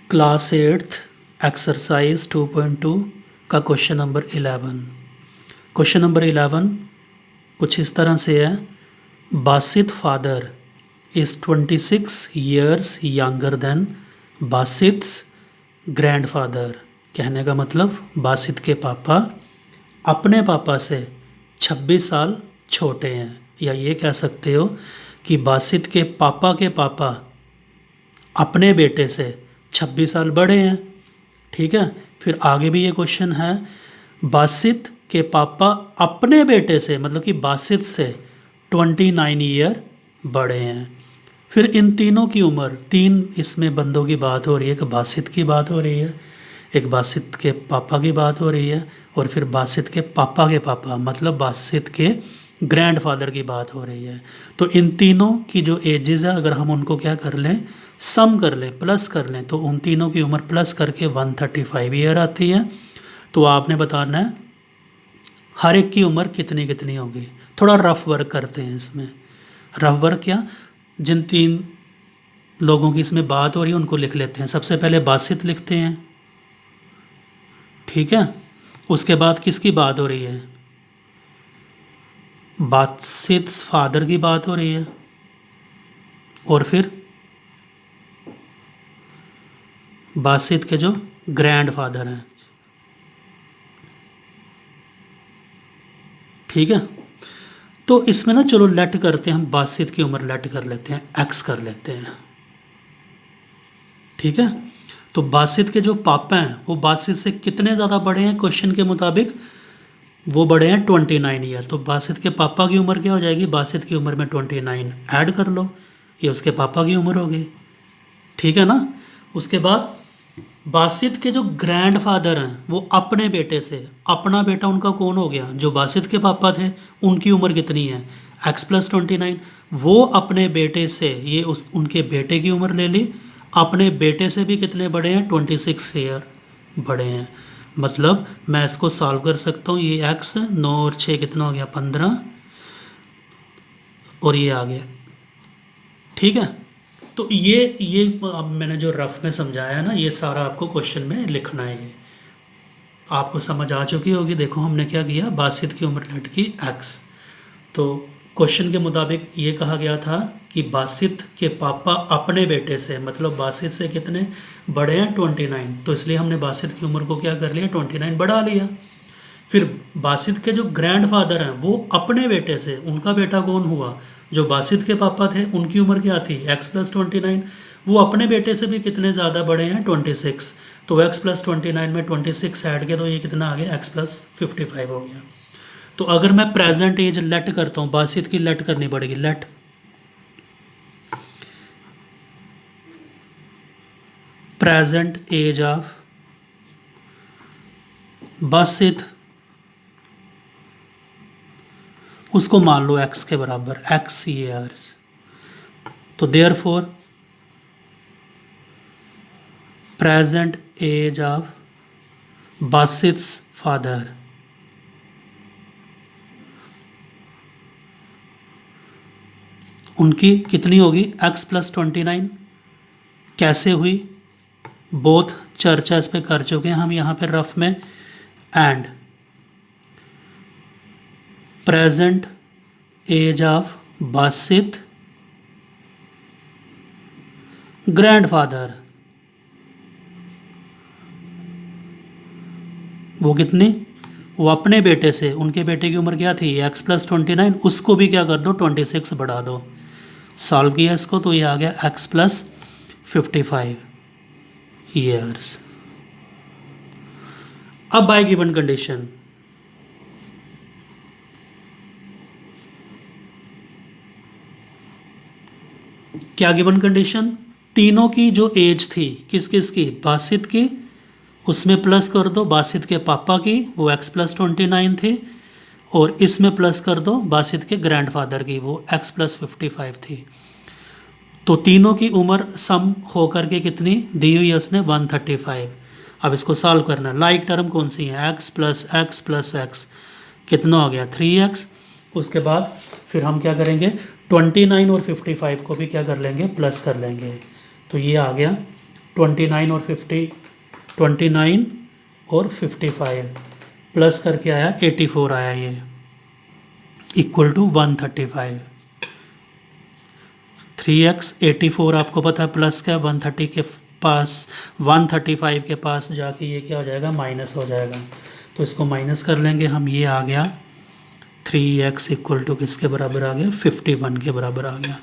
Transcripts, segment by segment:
Class 8th exercise 2.2 का question number 11। Question number 11 कुछ इस तरह से है। Basit father is 26 years younger than Basit's grandfather. कहने का मतलब बासित के पापा अपने पापा से 26 साल छोटे हैं, या ये कह सकते हो कि बासित के पापा अपने बेटे से 26 साल बड़े हैं। ठीक है, फिर आगे भी ये क्वेश्चन है, बासित के पापा अपने बेटे से मतलब कि बासित से 29 ईयर बड़े हैं। फिर इन तीनों की उम्र, तीन इसमें बंदों की बात हो रही है, एक बासित की बात हो रही है, एक बासित के पापा की बात हो रही है, और फिर बासित के पापा मतलब बासित के ग्रैंडफादर की बात हो रही है। तो इन तीनों की जो एजेस है, अगर हम उनको क्या कर लें, सम कर लें, प्लस कर लें, तो उन तीनों की उम्र प्लस करके 135 ईयर आती है। तो आपने बताना है हर एक की उम्र कितनी कितनी होगी। थोड़ा रफ वर्क करते हैं इसमें। रफ वर्क क्या, जिन तीन लोगों की इसमें बात हो रही है उनको लिख लेते हैं। सबसे पहले बासित लिखते हैं, ठीक है। उसके बाद किसकी बात हो रही है, बासित फादर की बात हो रही है, और फिर बासित के जो ग्रैंडफादर हैं, ठीक है। तो इसमें ना चलो लेट करते हैं, हम बासित की उम्र लेट कर लेते हैं, एक्स कर लेते हैं, ठीक है। तो बासित के जो पापा हैं वो बासित से कितने ज़्यादा बड़े हैं, क्वेश्चन के मुताबिक वो बड़े हैं 29 ईयर। तो बासित के पापा की उम्र क्या हो जाएगी, बासित की उम्र में 29 ऐड कर लो, ये उसके पापा की उम्र हो गई, ठीक है ना। उसके बाद बासित के जो ग्रैंडफादर हैं वो अपने बेटे से, अपना बेटा उनका कौन हो गया, जो बासित के पापा थे, उनकी उम्र कितनी है, x+29। वो अपने बेटे से, ये उस उनके बेटे की उम्र ले ली, अपने बेटे से भी कितने बड़े हैं, 26 ईयर बड़े हैं। मतलब मैं इसको सॉल्व कर सकता हूँ, ये x 9 और 6 कितना हो गया, 15, और ये आ गया, ठीक है। तो ये अब मैंने जो रफ में समझाया है ना, ये सारा आपको क्वेश्चन में लिखना है। ये आपको समझ आ चुकी होगी। देखो हमने क्या किया, बासित की उम्र लेट की x। तो क्वेश्चन के मुताबिक ये कहा गया था कि बासित के पापा अपने बेटे से, मतलब बासित से कितने बड़े हैं, 29। तो इसलिए हमने बासित की उम्र को क्या कर लिया, 29 बढ़ा लिया। फिर बासित के जो ग्रैंडफादर हैं वो अपने बेटे से, उनका बेटा कौन हुआ, जो बासित के पापा थे, उनकी उम्र क्या थी, x+29। वो अपने बेटे से भी कितने ज़्यादा बड़े हैं, 26। तो x+29 में 26 ऐड किया तो ये कितना आ गया, x+55 हो गया। तो अगर मैं प्रेजेंट एज लेट करता हूँ, बासित की लेट करनी पड़ेगी, let present age of Basit, उसको मान लो x के बराबर, x ईयर्स। तो therefore present age of Basit's father उनकी कितनी होगी, x+29। कैसे हुई, बोथ चर्चा इस पे कर चुके हैं हम यहाँ पे रफ में। And present age of Basit grandfather, वो कितनी, वो अपने बेटे से, उनके बेटे की उम्र क्या थी, x+29, उसको भी क्या कर दो, 26 बढ़ा दो। सॉल्व किया इसको तो ये आ गया x+55 ईयर्स। अब बाय गिवन कंडीशन, क्या गिवन कंडीशन, तीनों की जो एज थी, किस किस की, बासित की, उसमें प्लस कर दो बासित के पापा की, वो x+29 थी, और इसमें प्लस कर दो बासित के ग्रैंडफादर की, वो x+55 थी। तो तीनों की उम्र सम होकर के कितनी दी हुई है उसने, 135। अब इसको सॉल्व करना है। लाइक टर्म कौन सी है, x+x+x, कितना हो गया, 3x। उसके बाद फिर हम क्या करेंगे, 29 और 55 को भी क्या कर लेंगे, प्लस कर लेंगे। तो ये आ गया 29 और 50, 29 और 55 प्लस करके आया 84 आया, ये इक्वल टू 135। 3x 84 आपको पता है प्लस का 130 के पास, 135 के पास जाके ये क्या हो जाएगा, माइनस हो जाएगा। तो इसको माइनस कर लेंगे हम, ये आ गया 3x इक्वल टू किसके बराबर आ गया, 51 के बराबर आ गया।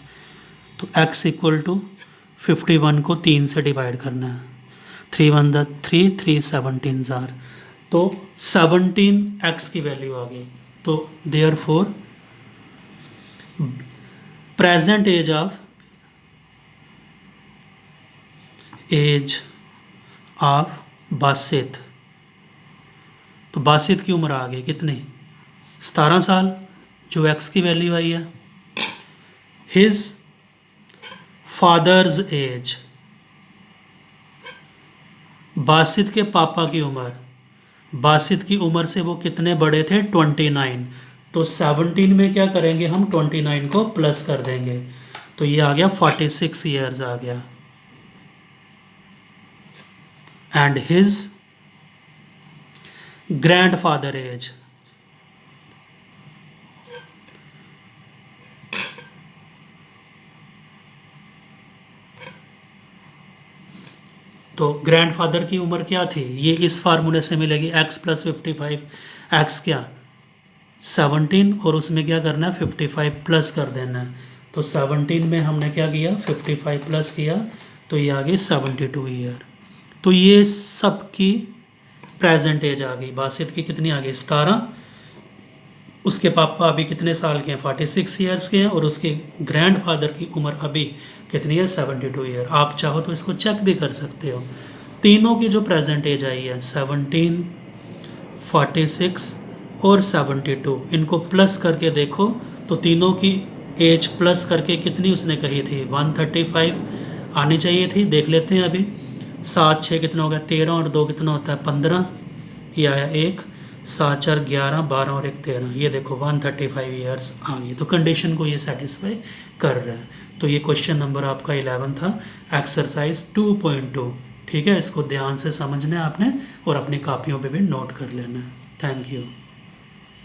तो x इक्वल टू 51 को 3 से डिवाइड करना है, 3 1 3, 3 17 जार, तो 17x की वैल्यू आ गई। तो therefore present age of Basit, तो बासित की उम्र आ गई कितनी, 17 साल, जो x की वैल्यू आई है। हिज फादर्स एज, बासित के पापा की उम्र, बासित की उम्र से वो कितने बड़े थे, 29। तो 17 में क्या करेंगे हम, 29 को प्लस कर देंगे, तो ये आ गया 46 ईयर्स आ गया। एंड हिज ग्रैंडफादर एज, तो ग्रैंडफादर की उम्र क्या थी, ये इस फार्मूले से मिलेगी, x प्लस 55, x क्या 17 और उसमें क्या करना है 55 प्लस कर देना है। तो 17 में हमने क्या किया 55 प्लस किया, तो ये आ गई 72 ईयर। तो ये सब की प्रेजेंट एज आ गई। बासित की कितनी आ गई 17, उसके पापा अभी कितने साल के हैं 46 ईयर्स के हैं, और उसके ग्रैंडफादर की उम्र अभी कितनी है 72 ईयर। आप चाहो तो इसको चेक भी कर सकते हो। तीनों की जो प्रेजेंट एज आई है 17, 46 और 72, इनको प्लस करके देखो तो तीनों की एज प्लस करके कितनी उसने कही थी 135 आनी चाहिए थी। देख लेते हैं अभी, 7 6 कितना हो गया 13 और 2 कितना होता है 15, ये आया 1, 7 4 11, 12 और 1 13, ये देखो 135 ईयर्स आ गई। तो कंडीशन को ये सेटिस्फाई कर रहा है। तो ये क्वेश्चन नंबर आपका 11 था, एक्सरसाइज 2.2। ठीक है, इसको ध्यान से समझना है आपने और अपनी कापियों पे भी नोट कर लेना है। Thank you.